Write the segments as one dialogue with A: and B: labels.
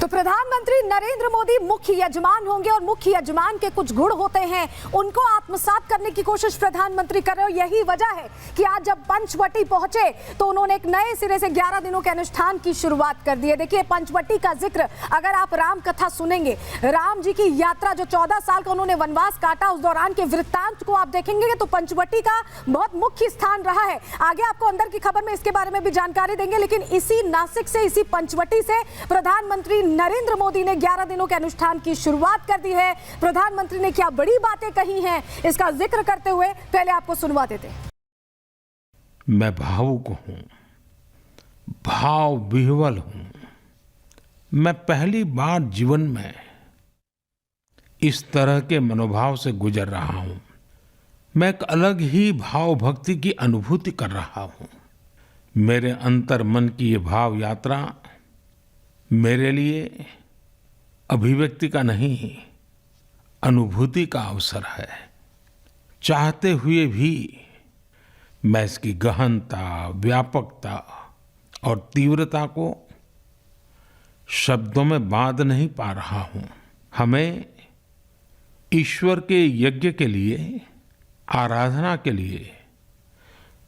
A: तो प्रधानमंत्री नरेंद्र मोदी मुख्य यजमान होंगे और मुख्य यजमान के कुछ गुण होते हैं, उनको आत्मसात करने की कोशिश प्रधानमंत्री कर रहे हो। यही वजह है कि आज जब पंचवटी पहुंचे तो उन्होंने एक नए सिरे से 11 दिनों के अनुष्ठान की शुरुआत कर दी है। देखिए, पंचवटी का जिक्र अगर आप राम कथा सुनेंगे, राम जी की यात्रा जो 14 साल का उन्होंने वनवास काटा, उस दौरान के वृत्तांत को आप देखेंगे तो पंचवटी का बहुत मुख्य स्थान रहा है। आगे आपको अंदर की खबर में इसके बारे में भी जानकारी देंगे, लेकिन इसी नासिक से, इसी पंचवटी से प्रधानमंत्री नरेंद्र मोदी ने 11 दिनों के अनुष्ठान की शुरुआत कर दी है। प्रधानमंत्री ने क्या बड़ी बातें कही हैं, इसका जिक्र करते हुए पहले आपको सुनवा देते हैं।
B: मैं भावुक हूं, भाव विह्वल हूं। मैं पहली बार जीवन में इस तरह के मनोभाव से गुजर रहा हूं। मैं एक अलग ही भाव भक्ति की अनुभूति कर रहा हूं। मेरे अंतर मन की ये भाव यात्रा मेरे लिए अभिव्यक्ति का नहीं, अनुभूति का अवसर है। चाहते हुए भी मैं इसकी गहनता, व्यापकता और तीव्रता को शब्दों में बांध नहीं पा रहा हूं। हमें ईश्वर के यज्ञ के लिए, आराधना के लिए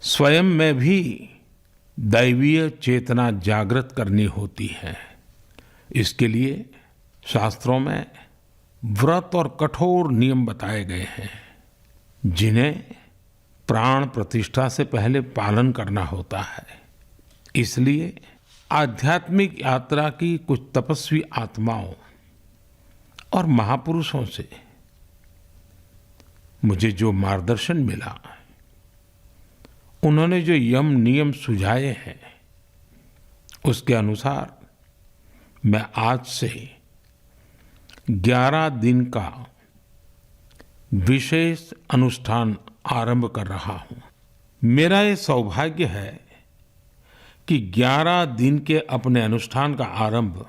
B: स्वयं में भी दैवीय चेतना जागृत करनी होती है। इसके लिए शास्त्रों में व्रत और कठोर नियम बताए गए हैं, जिन्हें प्राण प्रतिष्ठा से पहले पालन करना होता है। इसलिए आध्यात्मिक यात्रा की कुछ तपस्वी आत्माओं और महापुरुषों से मुझे जो मार्गदर्शन मिला, उन्होंने जो यम नियम सुझाए हैं, उसके अनुसार मैं आज से 11 दिन का विशेष अनुष्ठान आरंभ कर रहा हूं। मेरा ये सौभाग्य है कि 11 दिन के अपने अनुष्ठान का आरंभ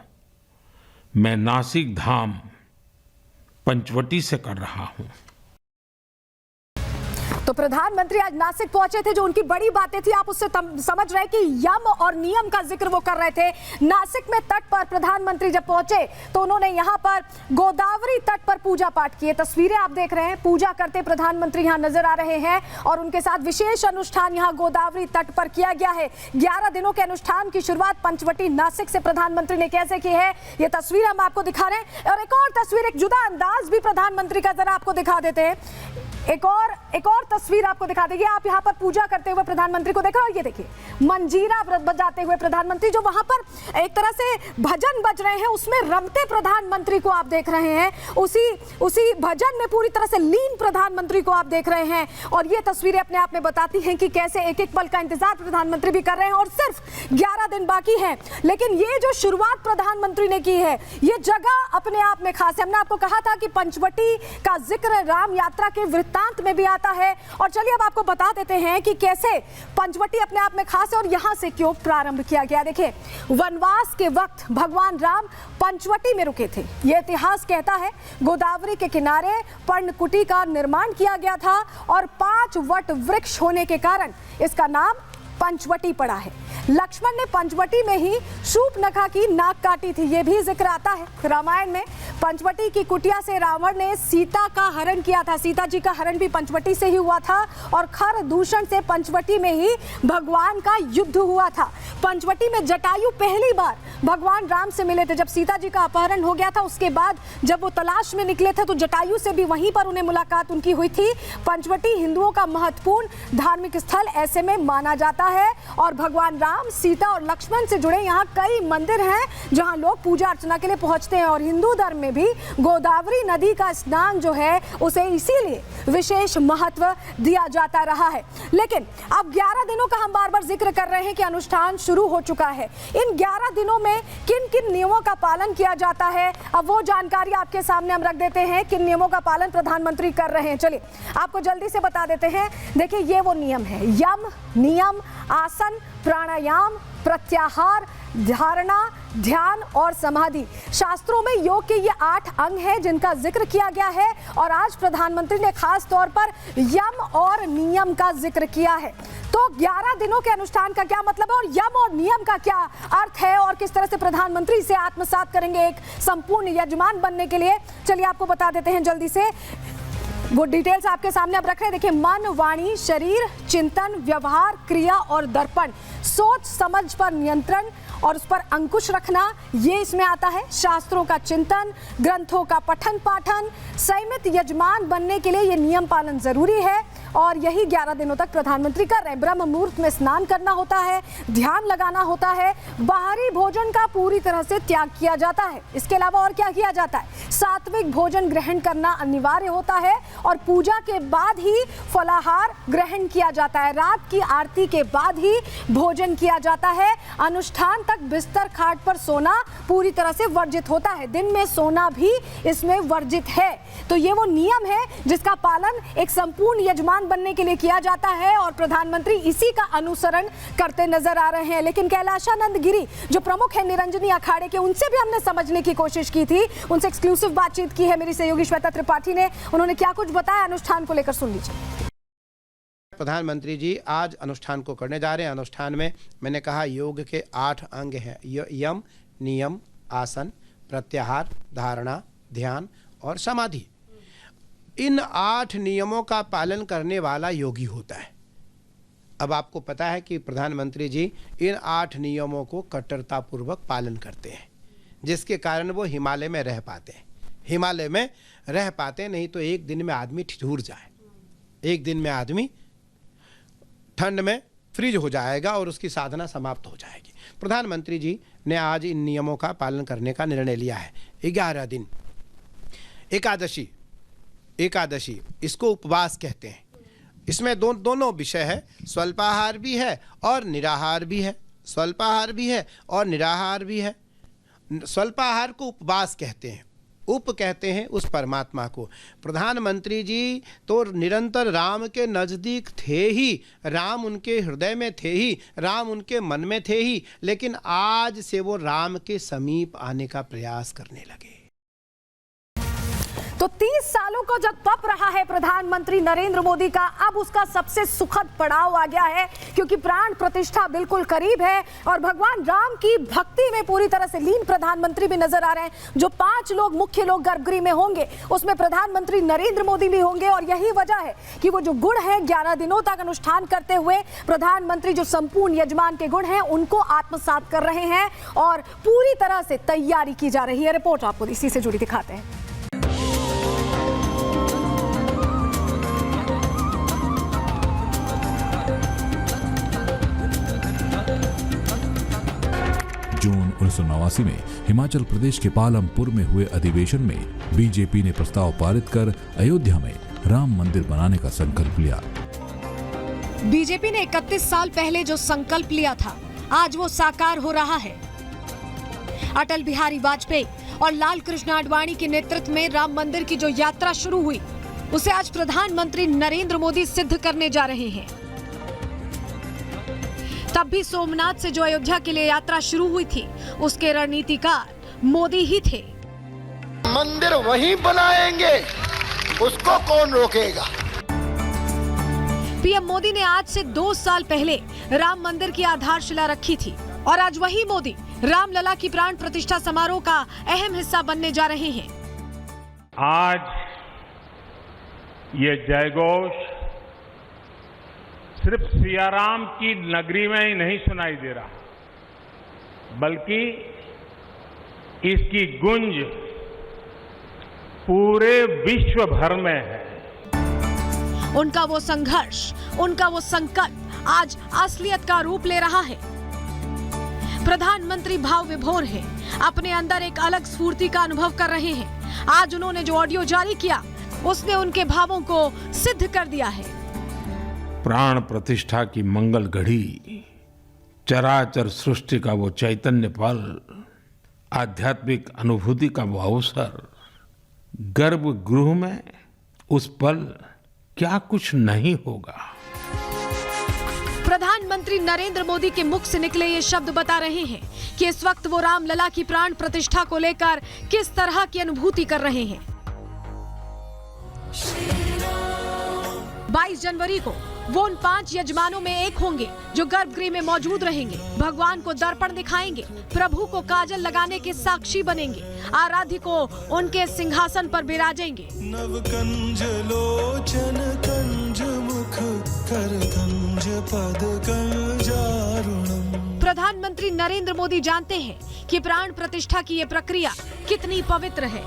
B: मैं नासिक धाम पंचवटी से कर रहा हूं।
A: तो प्रधानमंत्री आज नासिक पहुंचे थे, जो उनकी बड़ी बातें थी आप उससे समझ रहे हैं कि यम और नियम का जिक्र वो कर रहे थे। नासिक में तट पर प्रधानमंत्री जब पहुंचे तो उन्होंने यहां पर गोदावरी तट पर पूजा पाठ किए। तस्वीरें आप देख रहे हैं, पूजा करते प्रधानमंत्री यहां नजर आ रहे हैं और उनके साथ विशेष अनुष्ठान यहां गोदावरी तट पर किया गया है। 11 दिनों के अनुष्ठान की शुरुआत पंचवटी नासिक से प्रधानमंत्री ने कैसे की है, ये तस्वीर हम आपको दिखा रहे हैं। और एक और तस्वीर, एक जुदा अंदाज भी प्रधानमंत्री का जरा आपको दिखा देते हैं। एक और तस्वीर आपको दिखा देंगे। आप यहां पर पूजा करते हुए प्रधानमंत्री को देख रहे हो, ये देखिए मंजीरा बजाते हुए प्रधानमंत्री, जो वहां पर एक तरह से भजन बज रहे हैं, उसमें रमते प्रधानमंत्री को आप देख रहे हैं। उसी भजन में पूरी तरह से लीन प्रधानमंत्री को आप देख रहे हैं। और ये तस्वीरें अपने आप में बताती हैं कि कैसे एक एक पल का इंतजार प्रधानमंत्री भी कर रहे हैं। और सिर्फ 11 दिन बाकी हैं, लेकिन ये जो शुरुआत प्रधानमंत्री ने की है, ये जगह अपने आप में खास है। हमने आपको कहा था कि पंचवटी का जिक्र राम यात्रा के वृत्तांत में भी आता है। और चलिए अब आपको बता देते हैं कि कैसे पंचवटी अपने आप में खास है और यहां से क्यों प्रारंभ किया गया। देखिए, वनवास के वक्त भगवान राम पंचवटी में रुके थे। यह इतिहास कहता है गोदावरी के किनारे पर्णकुटी का निर्माण किया गया था और 5 वट वृक्ष होने के कारण इसका नाम पंचवटी पड़ा है। लक्ष्मण ने पंचवटी में ही शूर्पणखा की नाक काटी थी, यह भी जिक्र आता है रामायण में। पंचवटी की कुटिया से रावण ने सीता का हरण किया था। सीता जी का हरण भी पंचवटी से ही हुआ था और खर दूषण से पंचवटी में ही भगवान का युद्ध हुआ था। पंचवटी में जटायु पहली बार भगवान राम से मिले थे। जब सीता जी का अपहरण हो गया था, उसके बाद जब वो तलाश में निकले थे तो जटायु से भी वहीं पर उन्हें मुलाकात उनकी हुई थी। पंचवटी हिंदुओं का महत्वपूर्ण धार्मिक स्थल ऐसे में माना जाता है और भगवान राम, सीता और लक्ष्मण से जुड़े यहाँ कई मंदिर हैं जहाँ लोग पूजा अर्चना के लिए पहुंचते हैं। और हिंदू धर्म में भी गोदावरी नदी का स्नान जो है उसे इसीलिए विशेष महत्व दिया जाता रहा है। लेकिन अब 11 दिनों का हम बार बार जिक्र कर रहे हैं कि अनुष्ठान शुरू हो चुका है। इन 11 दिनों में किन किन नियमों का पालन किया जाता है, अब वो जानकारी आपके सामने हम रख देते हैं। किन नियमों का पालन प्रधानमंत्री कर रहे हैं, चलिए आपको जल्दी से बता देते हैं। देखिए, ये वो नियम है, यम, नियम, आसन, प्राणायाम, प्रत्याहार, धारणा, ध्यान और समाधि। शास्त्रों में योग के ये 8 अंग हैं जिनका जिक्र किया गया है और आज प्रधानमंत्री ने खास तौर पर यम और नियम का जिक्र किया है। तो 11 दिनों के अनुष्ठान का क्या मतलब है और यम और नियम का क्या अर्थ है और किस तरह से प्रधानमंत्री इसे आत्मसात करेंगे एक संपूर्ण यजमान बनने के लिए, चलिए आपको बता देते हैं जल्दी से। वो डिटेल्स आपके सामने अब रख रहे हैं। देखिए, मन, वाणी, शरीर, चिंतन, व्यवहार, क्रिया और दर्पण, सोच समझ पर नियंत्रण और उस पर अंकुश रखना, ये इसमें आता है। शास्त्रों का चिंतन, ग्रंथों का पठन पाठन, संयमित यजमान बनने के लिए ये नियम पालन जरूरी है और यही 11 दिनों तक प्रधानमंत्री कर रहे हैं। ब्रह्म मुहूर्त में स्नान करना होता है, ध्यान लगाना होता है, बाहरी भोजन का पूरी तरह से त्याग किया जाता है। इसके अलावा और क्या किया जाता है? सात्विक भोजन ग्रहण करना अनिवार्य होता है और पूजा के बाद ही फलाहार ग्रहण किया जाता है। रात की आरती के बाद ही भोजन किया जाता है। अनुष्ठान तक बिस्तर खाट पर सोना पूरी तरह से वर्जित होता है। दिन में सोना भी इसमें वर्जित है। तो ये वो नियम है जिसका पालन एक संपूर्ण यजमान बनने के लिए किया जाता है और प्रधानमंत्री इसी का अनुसरण करते नजर आ रहे हैं। लेकिन कैलाशानंद गिरी जो प्रमुख है निरंजनी अखाड़े के, उनसे भी हमने समझने की कोशिश की थी। उनसे एक्सक्लूसिव बातचीत की है मेरी सहयोगी श्वेता त्रिपाठी ने। उन्होंने क्या कुछ बताया अनुष्ठान को लेकर, सुन लीजिए।
C: प्रधानमंत्री जी आज अनुष्ठान को करने जा रहे हैं। अनुष्ठान में मैंने कहा योग के 8 अंग हैं, यम, नियम, आसन, प्रत्याहार, धारणा, ध्यान और समाधि। इन 8 नियमों का पालन करने वाला योगी होता है। अब आपको पता है कि प्रधानमंत्री जी इन 8 नियमों को कट्टरतापूर्वक पालन करते हैं, जिसके कारण वो हिमालय में रह पाते हैं। हिमालय में रह पाते, नहीं तो एक दिन में आदमी ठिठुर जाए, एक दिन में आदमी ठंड में फ्रीज हो जाएगा और उसकी साधना समाप्त हो जाएगी। प्रधानमंत्री जी ने आज इन नियमों का पालन करने का निर्णय लिया है। 11 दिन एकादशी इसको उपवास कहते हैं। इसमें दोनों विषय है, स्वल्पाहार भी है और निराहार भी है। स्वल्पाहार भी है और निराहार भी है। स्वल्पाहार को उपवास कहते हैं, उप कहते हैं उस परमात्मा को। प्रधानमंत्री जी तो निरंतर राम के नज़दीक थे ही, राम उनके हृदय में थे ही, राम उनके मन में थे ही, लेकिन आज से वो राम के समीप आने का प्रयास करने लगे।
A: तो 30 सालों को जब तप रहा है प्रधानमंत्री नरेंद्र मोदी का, अब उसका सबसे सुखद पड़ाव आ गया है क्योंकि प्राण प्रतिष्ठा बिल्कुल करीब है और भगवान राम की भक्ति में पूरी तरह से लीन प्रधानमंत्री भी नजर आ रहे हैं। जो 5 लोग मुख्य लोग गर्भगृह में होंगे उसमें प्रधानमंत्री नरेंद्र मोदी भी होंगे और यही वजह है कि वो जो गुण है 11 दिनों तक अनुष्ठान करते हुए प्रधानमंत्री जो संपूर्ण यजमान के गुण हैं उनको आत्मसात कर रहे हैं और पूरी तरह से तैयारी की जा रही है। रिपोर्ट आपको इसी से जुड़ी दिखाते हैं।
D: जून 1989 में हिमाचल प्रदेश के पालमपुर में हुए अधिवेशन में बीजेपी ने प्रस्ताव पारित कर अयोध्या में राम मंदिर बनाने का संकल्प लिया।
A: बीजेपी ने 31 साल पहले जो संकल्प लिया था आज वो साकार हो रहा है। अटल बिहारी वाजपेयी और लाल कृष्ण आडवाणी के नेतृत्व में राम मंदिर की जो यात्रा शुरू हुई उसे आज प्रधानमंत्री नरेंद्र मोदी सिद्ध करने जा रहे हैं। तब भी सोमनाथ से जो अयोध्या के लिए यात्रा शुरू हुई थी उसके रणनीतिकार मोदी ही थे।
E: मंदिर वहीं बनाएंगे, उसको कौन रोकेगा।
A: पीएम मोदी ने आज से 2 साल पहले राम मंदिर की आधारशिला रखी थी और आज वही मोदी रामलला की प्राण प्रतिष्ठा समारोह का अहम हिस्सा बनने जा रहे हैं।
B: आज ये जयघोष सिर्फ सियाराम की नगरी में ही नहीं सुनाई दे रहा, बल्कि इसकी गूंज पूरे विश्व भर में है।
A: उनका वो संघर्ष, उनका वो संकल्प आज असलियत का रूप ले रहा है। प्रधानमंत्री भाव विभोर हैं, अपने अंदर एक अलग स्फूर्ति का अनुभव कर रहे हैं। आज उन्होंने जो ऑडियो जारी किया उसने उनके भावों को सिद्ध कर दिया है।
B: प्राण प्रतिष्ठा की मंगल घड़ी, चराचर सृष्टि का वो चैतन्य पल, आध्यात्मिक अनुभूति का वो अवसर, गर्भगृह में उस पल क्या कुछ नहीं होगा।
A: प्रधानमंत्री प्रधानमंत्री नरेंद्र मोदी के मुख से निकले ये शब्द बता रहे हैं कि इस वक्त वो रामलला की प्राण प्रतिष्ठा को लेकर किस तरह की अनुभूति कर रहे हैं। 22 जनवरी को वो उन 5 यजमानों में एक होंगे जो गर्भगृह में मौजूद रहेंगे, भगवान को दर्पण दिखाएंगे, प्रभु को काजल लगाने के साक्षी बनेंगे, आराध्य को उनके सिंहासन पर बिराजेंगे।
F: नवकंज लोचन कंज मुख कर कंज पद कंजारुणम।
A: प्रधानमंत्री नरेंद्र मोदी जानते हैं कि प्राण प्रतिष्ठा की ये प्रक्रिया कितनी पवित्र है।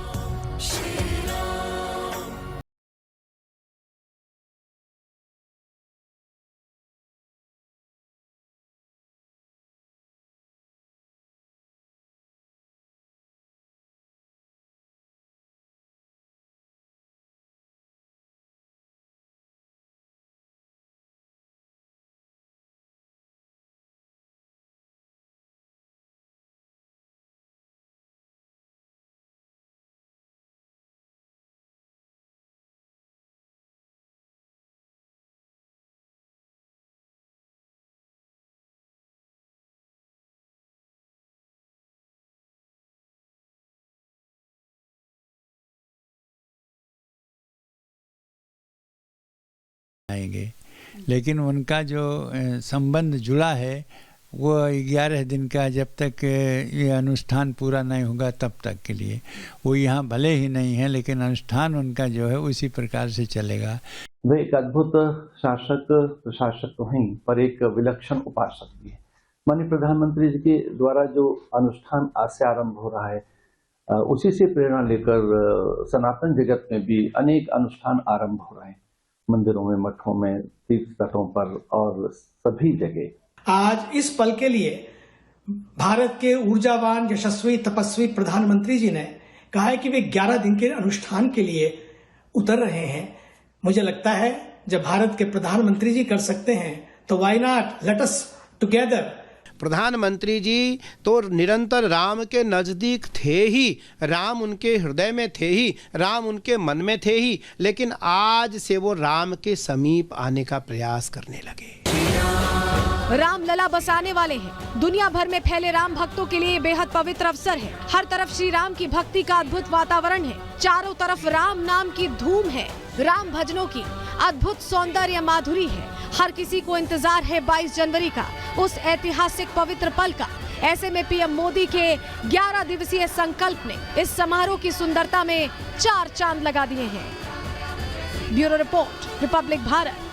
G: आएंगे, लेकिन उनका जो संबंध जुड़ा है वो 11 दिन का, जब तक ये अनुष्ठान पूरा नहीं होगा तब तक के लिए वो यहाँ भले ही नहीं है, लेकिन अनुष्ठान उनका जो है उसी प्रकार से चलेगा।
H: वे एक अद्भुत शासक प्रशासक तो हैं, पर एक विलक्षण उपासक भी है। माननीय प्रधानमंत्री जी के द्वारा जो अनुष्ठान आज से आरंभ हो रहा है, उसी से प्रेरणा लेकर सनातन जगत में भी अनेक अनुष्ठान आरंभ हो रहे हैं, मंदिरों में, मठों में, तीर्थ तटों पर और सभी जगह।
I: आज इस पल के लिए भारत के ऊर्जावान, यशस्वी, तपस्वी प्रधानमंत्री जी ने कहा है कि वे 11 दिन के अनुष्ठान के लिए उतर रहे हैं। मुझे लगता है जब भारत के प्रधानमंत्री जी कर सकते हैं तो why not, let us together.
C: प्रधानमंत्री जी तो निरंतर राम के नज़दीक थे ही, राम उनके हृदय में थे ही, राम उनके मन में थे ही, लेकिन आज से वो राम के समीप आने का प्रयास करने लगे।
A: रामलला बसाने वाले हैं। दुनिया भर में फैले राम भक्तों के लिए बेहद पवित्र अवसर है। हर तरफ श्री राम की भक्ति का अद्भुत वातावरण है। चारों तरफ राम नाम की धूम है। राम भजनों की अद्भुत सौंदर्य माधुरी है। हर किसी को इंतजार है 22 जनवरी का, उस ऐतिहासिक पवित्र पल का। ऐसे में पीएम मोदी के 11 दिवसीय संकल्प ने इस समारोह की सुंदरता में 4 चांद लगा दिए हैं। Bureau report, Republic Bharat.